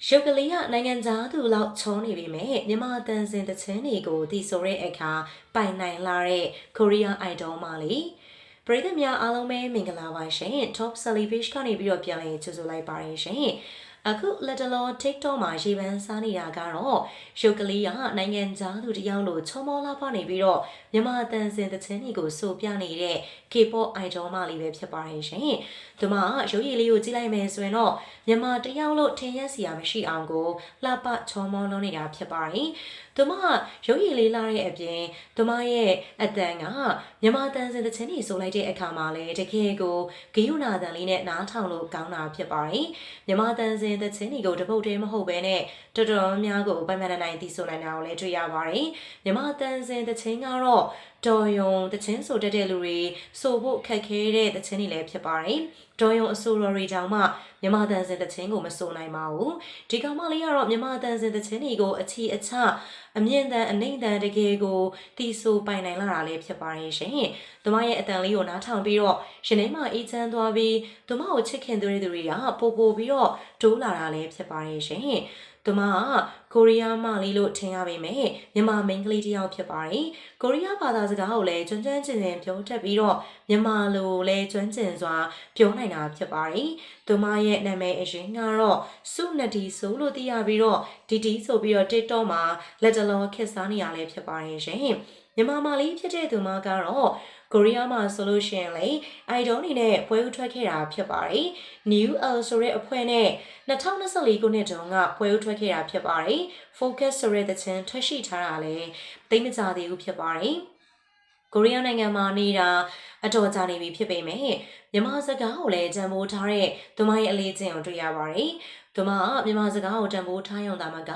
ရုပ်ကလေးကနိုင်ငံသားသူလောက်ချုံးနေပြီမဲ့မြန်မာတန်စင်တချင်းတွေကိုတီဆိုတဲ့အခါပိုင်နိုင်လာတဲ့ Korea Idol မလေးပရိသတ်များအားလုံးပဲမင်္ဂလာပါရှင် Top Celebration ကနေပြီးတော့ပြန်လည်ကြိုဆိုလိုက်ပါရရှင်အခုလက်တလော TikTok မှာရေပန်းစားနေတာကတော့ရုပ်ကလေးကနိုင်ငံသားသူတယောက်လိုချုံမောလာဖနေပြီးတော့မြန်မာတန်စင်တချင်းတွေကိုဆိုပြနေတဲ့ K-pop idol မလေးပဲဖြစ်ပါရဲ့ရှင်ဒီမှာရုပ်ရည်လေးကိုကြည့်လိုက်မယ်ဆိုရင်တော့မြန်မာတယောက်လို့ထင်ရစရာမရှိအောင်ကိုလှပချုံမောလုံးနေတာဖြစ်ပါတယ်သူမရုပ်ရည်လေးလာတဲ့အပြင်သူမရဲ့အတန်ကမြန်မာတန်စင်တချင်းတွေဆိုလိုက်တဲ့အခါမှာလည်းတကယ်ကိုဂယုဏတန်လေးနဲ့နားထောင်လို့ကောင်းတာဖြစ်ပါတယ်မြန်မာတန်စင်တချင်းတွေကိုတပုတ်တည်းမဟုတ်ဘဲနဲ့တော်တော်များကိုပိုင်မနိုင်တီးဆိုနိုင်တာကိုလည်းတွေ့ရပါတယ်မြန်မာတန်စင်တချင်းကတော့တော်ယုံတချင်းဆိုတတ်တဲ့လူတွေဆိုဖို့ခက်ခဲတဲ့တချင်းတွေလည်းဖြစ်ပါတယ်တော်ယုံအဆိုတော်တွေတောင်မှမြန်မာတန်စင်တချင်းကိုမဆိုနိုင်ပါဘူးဒီကောင်မလေးကတော့မြန်မာတန်စင်တချင်းတွေကိုအချီအချအမြင့်တန်အနှိမ့်တန်တကယ်ကိုတီဆိုပိုင်နိုင်လာတာလည်းဖြစ်ပါတယ်ရှင်သူမရဲ့အတန်လေးကိုနားထောင်ပြီးတော့ရှင်ထဲမှာအေးချမ်းသွားပြီးသူမကိုချစ်ခင်သူတွေကပိုပြီးတော့တိုးလာတာလည်းဖြစ်ပါတယ်ရှင်သူမကကိုရီးယားမလေးလို့ထင်ရပေမဲ့မြန်မာမိန်းကလေးတစ်ယောက်ဖြစ်ပါတယ်။ကိုရီးယားဘာသာစကားကိုလည်းကျွမ်းကျွမ်းကျင်ကျင်ပြောတတ်ပြီးတော့မြန်မာလိုလည်းကျွမ်းကျင်စွာပြောနိုင်တာဖြစ်ပါတယ်။သူမရဲ့နာမည်အရင်ကတော့စုနဒီဆိုလို့သိရပြီးတော့ဒီတီဆိုပြီးတော့ TikTok မှာလက်တလောခက်စားနေရလဲဖြစ်ပါတယ်ရှင်။မြန်မာမလေးဖြစ်တဲ့သူမကတော့ကိုရီးယားမှာဆိုလို့ရှိရင်လေ idol နေနဲ့ပွဲဥထွက်ခဲ့တာဖြစ်ပါတယ်။ New L ဆိုတဲ့အဖွဲ့နဲ့2024ခုနှစ်တုန်းကပွဲဥထွက်ခဲ့တာဖြစ်ပါတယ်။ Focus ဆိုတဲ့သချင်းထွက်ရှိထားတာလည်းသိမကြသေးဘူးဖြစ်ပါတယ်။ကိုရီးယားနိုင်ငံမှာနေတာအတော်ကြာနေပြီဖြစ်ပေမဲ့မြန်မာစကားကိုလည်းတန်ဖိုးထားတဲ့သူမရဲ့အလေးကျင့်ကိုတွေ့ရပါတယ်။သူမကမြန်မာစကားကိုတန်ဖိုးထားရုံသာမက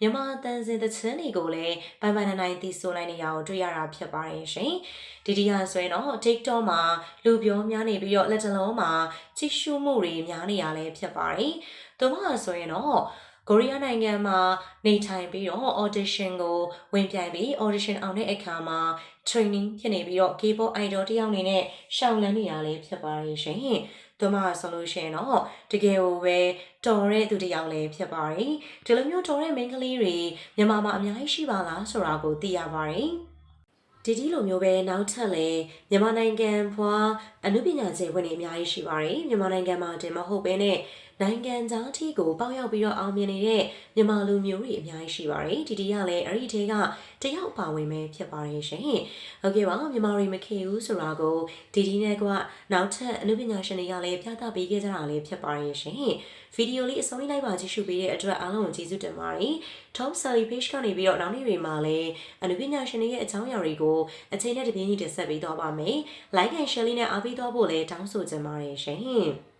မြန်မာတန်စင်သချင်းတွေကိုလည်းပိုင်နိုင်သိဆိုနိုင်နေရအောင်တွေ့ရတာဖြစ်ပါတယ်ရှင်။ဒီဒီဟာဆိုရင်တော့ TikTok မှာလူပြောများနေပြီးတော့လက်တလုံးမှာကြည့်ရှုမှုတွေများနေရလဲဖြစ်ပါတယ်။သူမဆိုရင်တော့ကိုရီးယားနိုင်ငံမှာနေထိုင်ပြီးတော့ audition ကိုဝင်ပြိုင်ပြီး audition အောင်တဲ့အခါမှာ training ဖြစ်နေပြီးတော့ K-pop idol တယောက်အနေနဲ့ရှောင်လန်းနေရလဲဖြစ်ပါရဲ့ရှင်။သူမဆိုလို့ရှိရင်တော့တကယ်ကိုပဲတော်တဲ့သူတယောက်လည်းဖြစ်ပါတယ်။ဒီလိုမျိုးတော်တဲ့မိန်းကလေးတွေမြန်မာမှာအများကြီးရှိပါလားဆိုတာကိုသိရပါတယ်။ဒီလိုမျိုးပဲနောက်ထပ်လည်းမြန်မာနိုင်ငံဖွာအနုပညာရှင်ဝင်နေအများကြီးရှိပါတယ်မြန်မာနိုင်ငံမှာတင်မဟုတ်ဘဲနဲ့နိုင်ငံသားထီကိုပေါက်ရောက်ပြီးတော့အောင်မြင်နေတဲ့မြန်မာလူမျိုးတွေအများကြီးရှိပါတယ်ဒီကလည်းအဲ့ဒီထဲကတယောက်ပါဝင်ပဲဖြစ်ပါတယ်ရှင်ဟုတ်ကဲ့ပါမြန်မာတွေမခေဘူးဆိုတာကိုဒီနဲ့ကနောက်ထပ်အနုပညာရှင်တွေကလည်းပြသပေးခဲ့ကြတာလည်းဖြစ်ပါတယ်ရှင်ဗီဒီယိုလေးအဆုံးလိုက်ပါကြည့်ရှုပေးတဲ့အတွက်အားလုံးကိုကျေးဇူးတင်ပါတယ် Top Sally Page ကနေပြီးတော့နောက်နေ့တွေမှာလည်းအနုပညာရှင်တွေရဲ့အကြောင်းအရာတွေကိုအချိန်နဲ့တပြေးညီတင်ဆက်ပေးသွားပါမယ် Like and Share လေးနဲ့အားပေးသွားဖို့လည်းတောင်းဆိုချင်ပါတယ်ရှင်